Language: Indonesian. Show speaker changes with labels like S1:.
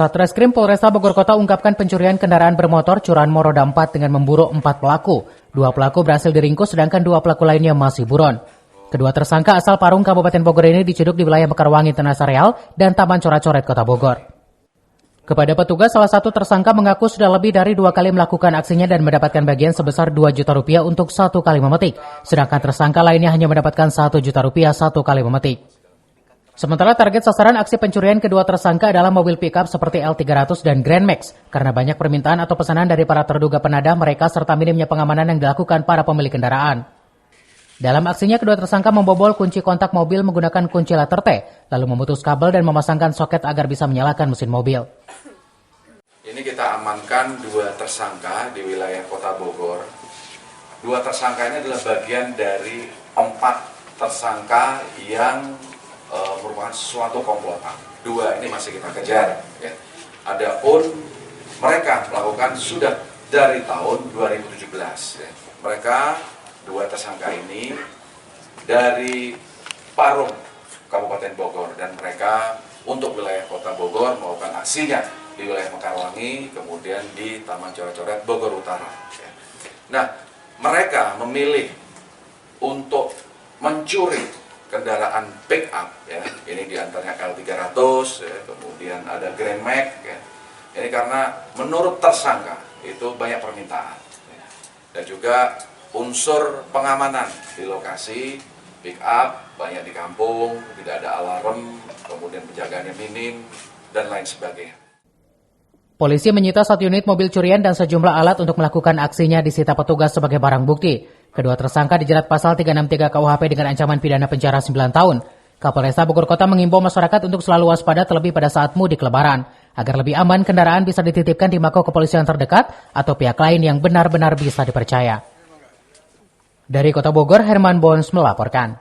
S1: Satreskrim Polresta Bogor Kota ungkapkan pencurian kendaraan bermotor curanmor roda 4 dengan memburu 4 pelaku. 2 pelaku berhasil diringkus sedangkan 2 pelaku lainnya masih buron. Kedua tersangka asal Parung, Kabupaten Bogor ini diciduk di wilayah Mekarwangi, Tenasareal, dan Taman Coret-Coret, Kota Bogor. Kepada petugas, salah satu tersangka mengaku sudah lebih dari 2 kali melakukan aksinya dan mendapatkan bagian sebesar 2 juta rupiah untuk 1 kali memetik. Sedangkan tersangka lainnya hanya mendapatkan 1 juta rupiah 1 kali memetik. Sementara target sasaran aksi pencurian kedua tersangka adalah mobil pickup seperti L300 dan Grand Max, karena banyak permintaan atau pesanan dari para terduga penadah mereka serta minimnya pengamanan yang dilakukan para pemilik kendaraan. Dalam aksinya, kedua tersangka membobol kunci kontak mobil menggunakan kunci letter T, lalu memutus kabel dan memasangkan soket agar bisa menyalakan mesin mobil.
S2: Ini kita amankan 2 tersangka di wilayah Kota Bogor. 2 tersangka ini adalah bagian dari 4 tersangka yang merupakan suatu komplotan. 2 ini masih kita kejar. Ya. Adapun mereka melakukan sudah dari tahun 2017. Ya. Mereka 2 tersangka ini dari Parung, Kabupaten Bogor, dan mereka untuk wilayah Kota Bogor melakukan aksinya di wilayah Mekarwangi, kemudian di Taman Coret-Coret, Bogor Utara. Ya. Nah, mereka memilih untuk mencuri kendaraan pick up, ya. Ini diantaranya L300, ya. Kemudian ada Grand Max, ya. Ini karena menurut tersangka itu banyak permintaan, ya. Dan juga unsur pengamanan di lokasi pick up banyak di kampung, tidak ada alarm, kemudian penjagaannya minim dan lain sebagainya.
S1: Polisi menyita 1 unit mobil curian dan sejumlah alat untuk melakukan aksinya disita petugas sebagai barang bukti. Kedua tersangka dijerat pasal 363 KUHP dengan ancaman pidana penjara 9 tahun. Kapolresta Bogor Kota mengimbau masyarakat untuk selalu waspada terlebih pada saat mudik lebaran. Agar lebih aman, kendaraan bisa dititipkan di Mako Kepolisian terdekat atau pihak lain yang benar-benar bisa dipercaya. Dari Kota Bogor, Herman Bons melaporkan.